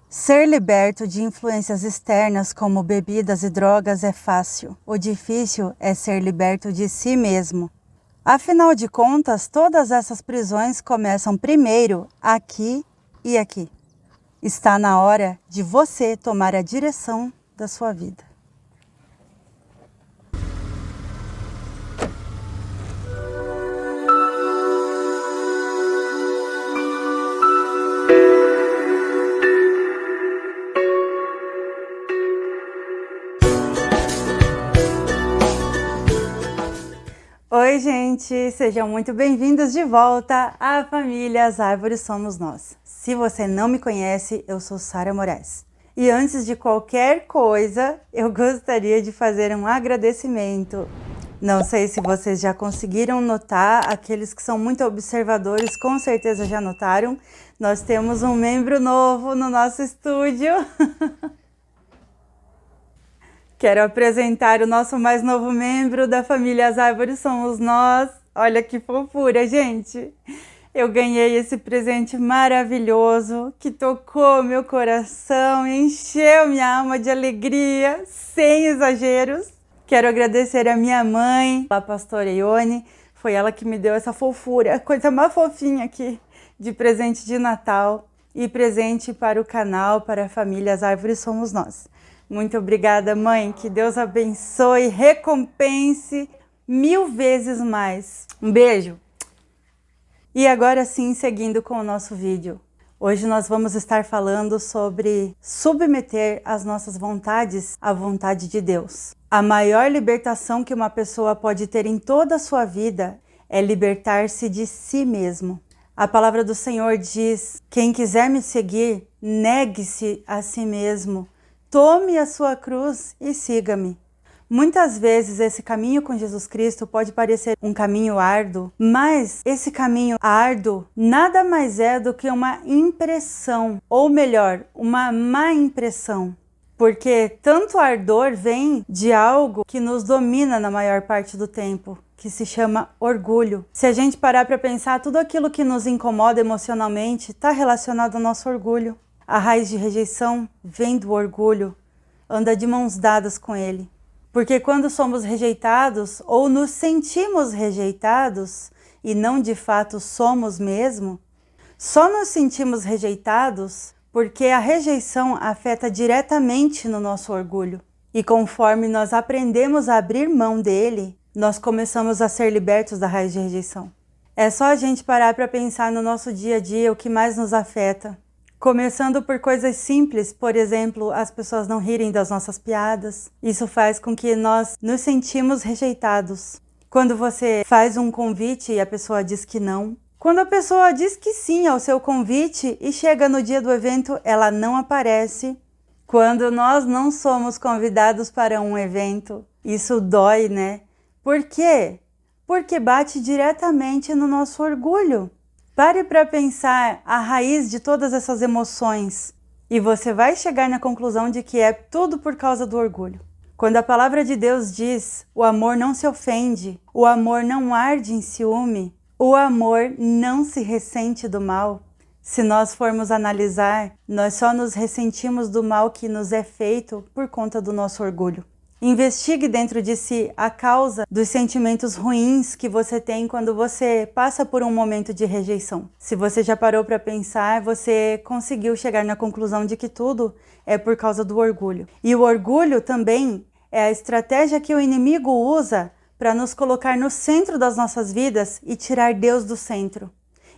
Ser liberto de influências externas como bebidas e drogas é fácil. O difícil é ser liberto de si mesmo. Afinal de contas, todas essas prisões começam primeiro aqui e aqui. Está na hora de você tomar a direção da sua vida. Oi, gente! Sejam muito bem-vindos de volta à família As Árvores Somos Nós. Se você não me conhece, eu sou Sara Moraes. E antes de qualquer coisa, eu gostaria de fazer um agradecimento. Não sei se vocês já conseguiram notar, aqueles que são muito observadores com certeza já notaram. Nós temos um membro novo no nosso estúdio. Quero apresentar o nosso mais novo membro da família As Árvores Somos Nós. Olha que fofura, gente! Eu ganhei esse presente maravilhoso que tocou meu coração e encheu minha alma de alegria, sem exageros. Quero agradecer a minha mãe, a pastora Ione. Foi ela que me deu essa fofura, a coisa mais fofinha aqui, de presente de Natal e presente para o canal, para a família As Árvores Somos Nós. Muito obrigada, mãe. Que Deus abençoe e recompense 1000 vezes mais. Um beijo! E agora sim, seguindo com o nosso vídeo. Hoje nós vamos estar falando sobre submeter as nossas vontades à vontade de Deus. A maior libertação que uma pessoa pode ter em toda a sua vida é libertar-se de si mesmo. A palavra do Senhor diz: quem quiser me seguir, negue-se a si mesmo. Tome a sua cruz e siga-me. Muitas vezes esse caminho com Jesus Cristo pode parecer um caminho árduo, mas esse caminho árduo nada mais é do que uma impressão, ou melhor, uma má impressão. Porque tanto ardor vem de algo que nos domina na maior parte do tempo, que se chama orgulho. Se a gente parar para pensar, tudo aquilo que nos incomoda emocionalmente está relacionado ao nosso orgulho. A raiz de rejeição vem do orgulho, anda de mãos dadas com ele. Porque quando somos rejeitados ou nos sentimos rejeitados, e não de fato somos mesmo, só nos sentimos rejeitados porque a rejeição afeta diretamente no nosso orgulho. E conforme nós aprendemos a abrir mão dele, nós começamos a ser libertos da raiz de rejeição. É só a gente parar para pensar no nosso dia a dia o que mais nos afeta. Começando por coisas simples, por exemplo, as pessoas não rirem das nossas piadas. Isso faz com que nós nos sentimos rejeitados. Quando você faz um convite e a pessoa diz que não. Quando a pessoa diz que sim ao seu convite e chega no dia do evento, ela não aparece. Quando nós não somos convidados para um evento, isso dói, né? Por quê? Porque bate diretamente no nosso orgulho. Pare para pensar a raiz de todas essas emoções e você vai chegar na conclusão de que é tudo por causa do orgulho. Quando a palavra de Deus diz: o amor não se ofende, o amor não arde em ciúme, o amor não se ressente do mal. Se nós formos analisar, nós só nos ressentimos do mal que nos é feito por conta do nosso orgulho. Investigue dentro de si a causa dos sentimentos ruins que você tem quando você passa por um momento de rejeição. Se você já parou para pensar, você conseguiu chegar na conclusão de que tudo é por causa do orgulho. E o orgulho também é a estratégia que o inimigo usa para nos colocar no centro das nossas vidas e tirar Deus do centro.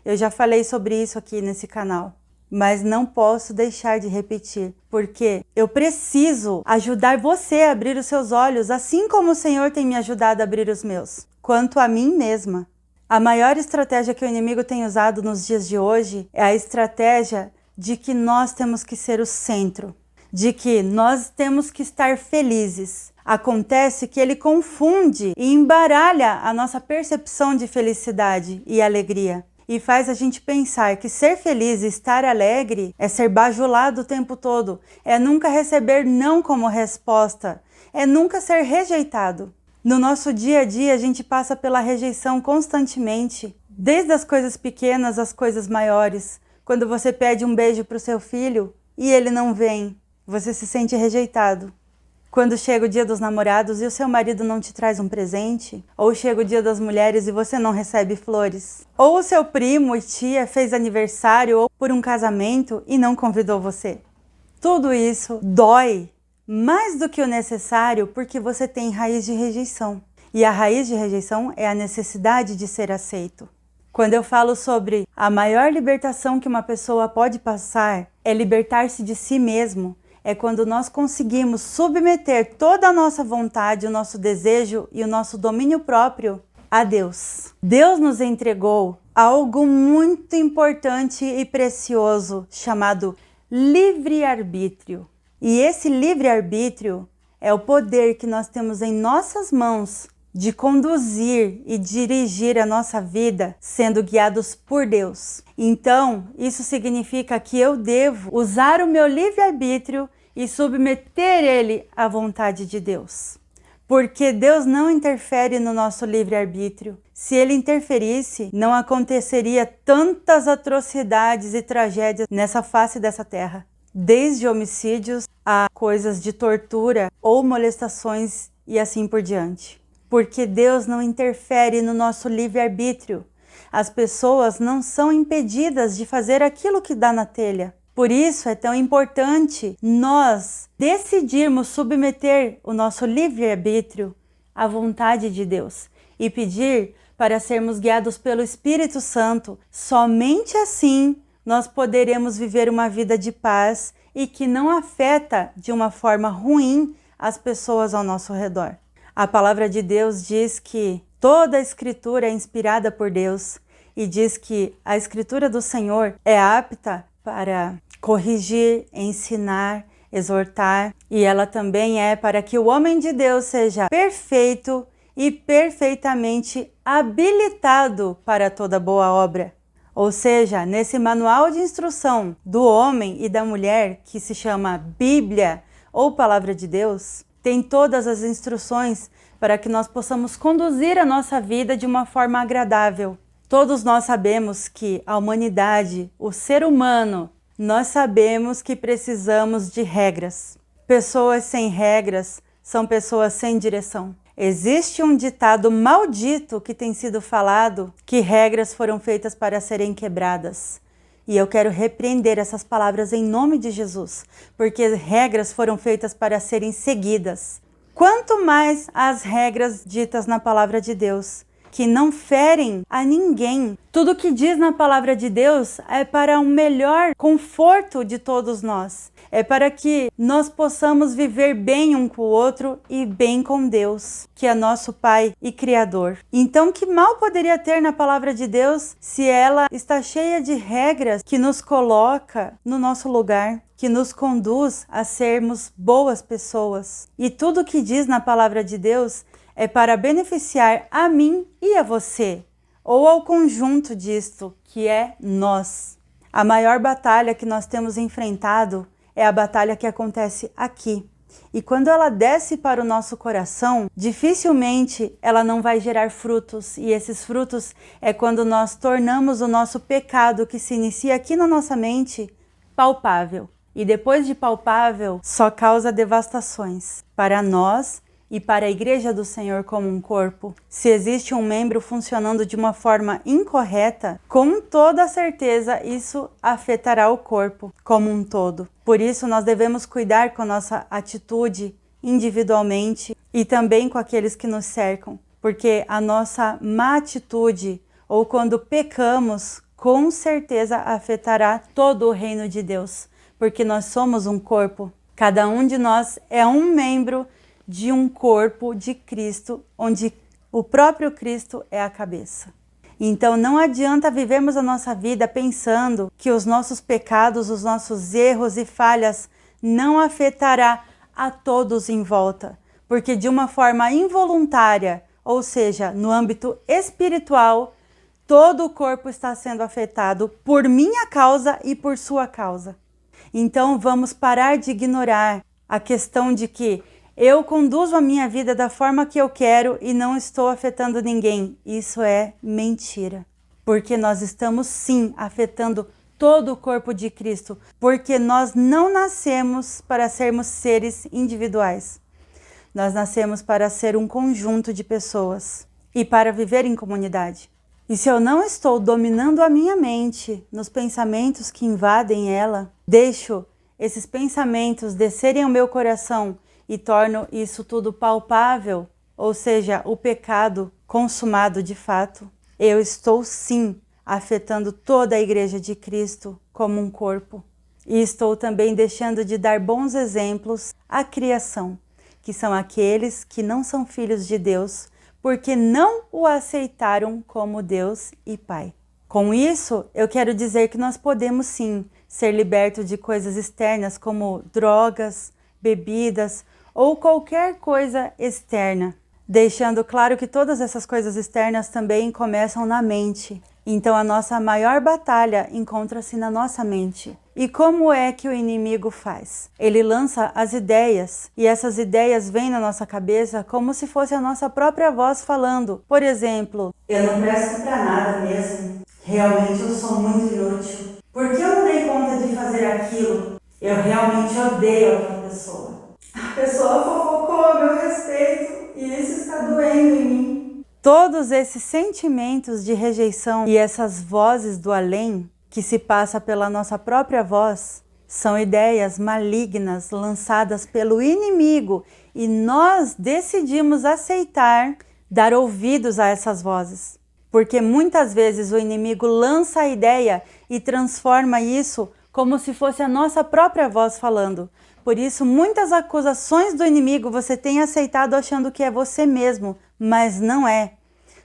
Eu já falei sobre isso aqui nesse canal. Mas não posso deixar de repetir, porque eu preciso ajudar você a abrir os seus olhos, assim como o Senhor tem me ajudado a abrir os meus, quanto a mim mesma. A maior estratégia que o inimigo tem usado nos dias de hoje é a estratégia de que nós temos que ser o centro, de que nós temos que estar felizes. Acontece que ele confunde e embaralha a nossa percepção de felicidade e alegria. E faz a gente pensar que ser feliz e estar alegre é ser bajulado o tempo todo, é nunca receber não como resposta, é nunca ser rejeitado. No nosso dia a dia, a gente passa pela rejeição constantemente, desde as coisas pequenas às coisas maiores. Quando você pede um beijo para o seu filho e ele não vem, você se sente rejeitado. Quando chega o dia dos namorados e o seu marido não te traz um presente, ou chega o dia das mulheres e você não recebe flores, ou o seu primo e tia fez aniversário ou por um casamento e não convidou você. Tudo isso dói mais do que o necessário porque você tem raiz de rejeição. E a raiz de rejeição é a necessidade de ser aceito. Quando eu falo sobre a maior libertação que uma pessoa pode passar é libertar-se de si mesmo, é quando nós conseguimos submeter toda a nossa vontade, o nosso desejo e o nosso domínio próprio a Deus. Deus nos entregou algo muito importante e precioso chamado livre-arbítrio. E esse livre-arbítrio é o poder que nós temos em nossas mãos de conduzir e dirigir a nossa vida sendo guiados por Deus. Então, isso significa que eu devo usar o meu livre-arbítrio e submeter ele à vontade de Deus. Porque Deus não interfere no nosso livre-arbítrio. Se ele interferisse, não aconteceria tantas atrocidades e tragédias nessa face dessa terra. Desde homicídios a coisas de tortura ou molestações e assim por diante. Porque Deus não interfere no nosso livre-arbítrio. As pessoas não são impedidas de fazer aquilo que dá na telha. Por isso é tão importante nós decidirmos submeter o nosso livre-arbítrio à vontade de Deus e pedir para sermos guiados pelo Espírito Santo. Somente assim nós poderemos viver uma vida de paz e que não afeta de uma forma ruim as pessoas ao nosso redor. A palavra de Deus diz que toda a Escritura é inspirada por Deus e diz que a Escritura do Senhor é apta para corrigir, ensinar, exortar, e ela também é para que o homem de Deus seja perfeito e perfeitamente habilitado para toda boa obra. Ou seja, nesse manual de instrução do homem e da mulher, que se chama Bíblia ou Palavra de Deus, tem todas as instruções para que nós possamos conduzir a nossa vida de uma forma agradável. Todos nós sabemos que a humanidade, o ser humano, nós sabemos que precisamos de regras. Pessoas sem regras são pessoas sem direção. Existe um ditado maldito que tem sido falado que regras foram feitas para serem quebradas. E eu quero repreender essas palavras em nome de Jesus, porque regras foram feitas para serem seguidas. Quanto mais as regras ditas na palavra de Deus, que não ferem a ninguém. Tudo que diz na palavra de Deus é para um melhor conforto de todos nós. É para que nós possamos viver bem um com o outro e bem com Deus, que é nosso Pai e Criador. Então, que mal poderia ter na palavra de Deus se ela está cheia de regras que nos coloca no nosso lugar, que nos conduz a sermos boas pessoas. E tudo que diz na palavra de Deus é para beneficiar a mim e a você, ou ao conjunto disto, que é nós. A maior batalha que nós temos enfrentado é a batalha que acontece aqui. E quando ela desce para o nosso coração, dificilmente ela não vai gerar frutos. E esses frutos é quando nós tornamos o nosso pecado, que se inicia aqui na nossa mente, palpável. E depois de palpável, só causa devastações para nós e para a Igreja do Senhor como um corpo. Se existe um membro funcionando de uma forma incorreta, com toda certeza isso afetará o corpo como um todo. Por isso nós devemos cuidar com a nossa atitude individualmente e também com aqueles que nos cercam, porque a nossa má atitude ou quando pecamos, com certeza afetará todo o reino de Deus, porque nós somos um corpo. Cada um de nós é um membro de um corpo de Cristo, onde o próprio Cristo é a cabeça. Então não adianta vivermos a nossa vida pensando que os nossos pecados, os nossos erros e falhas não afetará a todos em volta, porque de uma forma involuntária, ou seja, no âmbito espiritual, todo o corpo está sendo afetado por minha causa e por sua causa. Então vamos parar de ignorar a questão de que eu conduzo a minha vida da forma que eu quero e não estou afetando ninguém. Isso é mentira. Porque nós estamos sim afetando todo o corpo de Cristo, porque nós não nascemos para sermos seres individuais. Nós nascemos para ser um conjunto de pessoas e para viver em comunidade. E se eu não estou dominando a minha mente nos pensamentos que invadem ela, deixo esses pensamentos descerem ao meu coração e torno isso tudo palpável, ou seja, o pecado consumado de fato, eu estou sim afetando toda a Igreja de Cristo como um corpo. E estou também deixando de dar bons exemplos à criação, que são aqueles que não são filhos de Deus, porque não o aceitaram como Deus e Pai. Com isso, eu quero dizer que nós podemos sim ser libertos de coisas externas como drogas, bebidas ou qualquer coisa externa, deixando claro que todas essas coisas externas também começam na mente. Então a nossa maior batalha encontra-se na nossa mente. E como é que o inimigo faz? Ele lança as ideias, e essas ideias vêm na nossa cabeça como se fosse a nossa própria voz falando. Por exemplo, eu não presto para nada mesmo. Realmente eu sou muito inútil. Por que eu não dei conta de fazer aquilo? Eu realmente odeio aquela pessoa. A pessoa fofocou a meu respeito e isso está doendo em mim. Todos esses sentimentos de rejeição e essas vozes do além que se passa pela nossa própria voz são ideias malignas lançadas pelo inimigo e nós decidimos aceitar dar ouvidos a essas vozes. Porque muitas vezes o inimigo lança a ideia e transforma isso como se fosse a nossa própria voz falando. Por isso, muitas acusações do inimigo você tem aceitado achando que é você mesmo, mas não é.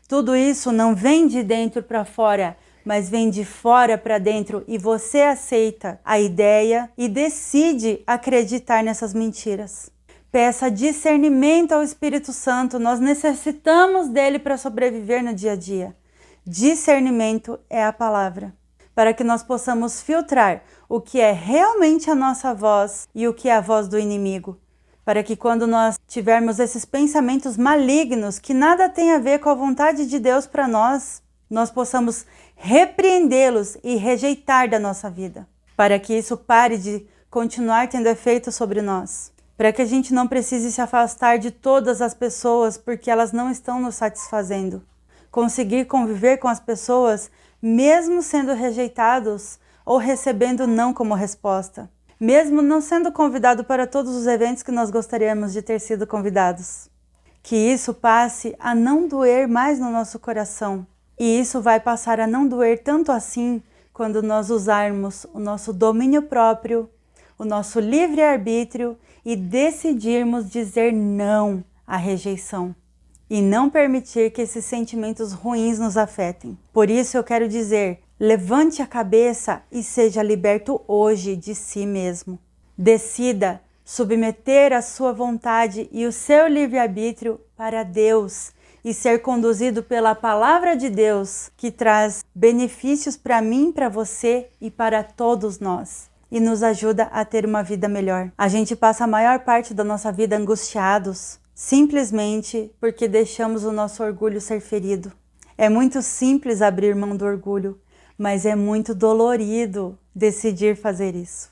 Tudo isso não vem de dentro para fora, mas vem de fora para dentro e você aceita a ideia e decide acreditar nessas mentiras. Peça discernimento ao Espírito Santo, nós necessitamos dele para sobreviver no dia a dia. Discernimento é a palavra, para que nós possamos filtrar o que é realmente a nossa voz e o que é a voz do inimigo. Para que quando nós tivermos esses pensamentos malignos que nada tem a ver com a vontade de Deus para nós, nós possamos repreendê-los e rejeitar da nossa vida. Para que isso pare de continuar tendo efeito sobre nós. Para que a gente não precise se afastar de todas as pessoas porque elas não estão nos satisfazendo. Conseguir conviver com as pessoas mesmo sendo rejeitados ou recebendo não como resposta. Mesmo não sendo convidado para todos os eventos que nós gostaríamos de ter sido convidados. Que isso passe a não doer mais no nosso coração. E isso vai passar a não doer tanto assim quando nós usarmos o nosso domínio próprio, o nosso livre-arbítrio e decidirmos dizer não à rejeição. E não permitir que esses sentimentos ruins nos afetem. Por isso eu quero dizer, levante a cabeça e seja liberto hoje de si mesmo. Decida submeter a sua vontade e o seu livre-arbítrio para Deus e ser conduzido pela palavra de Deus, que traz benefícios para mim, para você e para todos nós. E nos ajuda a ter uma vida melhor. A gente passa a maior parte da nossa vida angustiados, simplesmente porque deixamos o nosso orgulho ser ferido. É muito simples abrir mão do orgulho, mas é muito dolorido decidir fazer isso.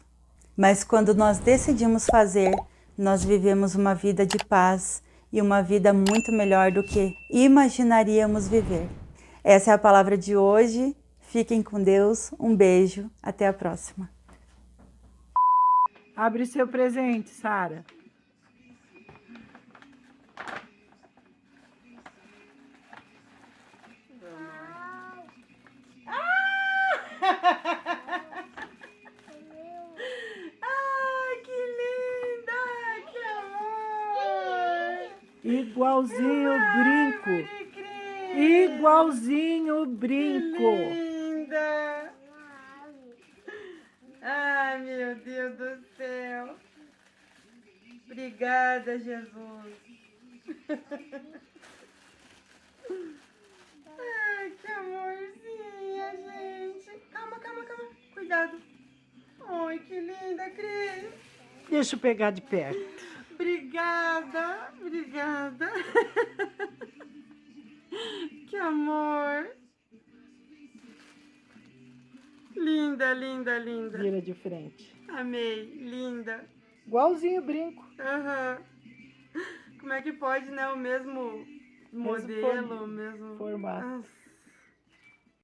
Mas quando nós decidimos fazer, nós vivemos uma vida de paz e uma vida muito melhor do que imaginaríamos viver. Essa é a palavra de hoje. Fiquem com Deus. Um beijo. Até a próxima. Abre seu presente, Sara. Igualzinho o brinco. Igualzinho o brinco. Que linda! Ai, meu Deus do céu. Obrigada, Jesus. Ai, que amorzinha, gente. Calma, calma, calma. Cuidado. Ai, que linda, Cris. Deixa eu pegar de perto. Obrigada, obrigada. Que amor. Linda, linda, linda. Vira de frente. Amei, linda. Igualzinho o brinco. Aham. Como é que pode, né? O mesmo modelo, o mesmo formato. Nossa.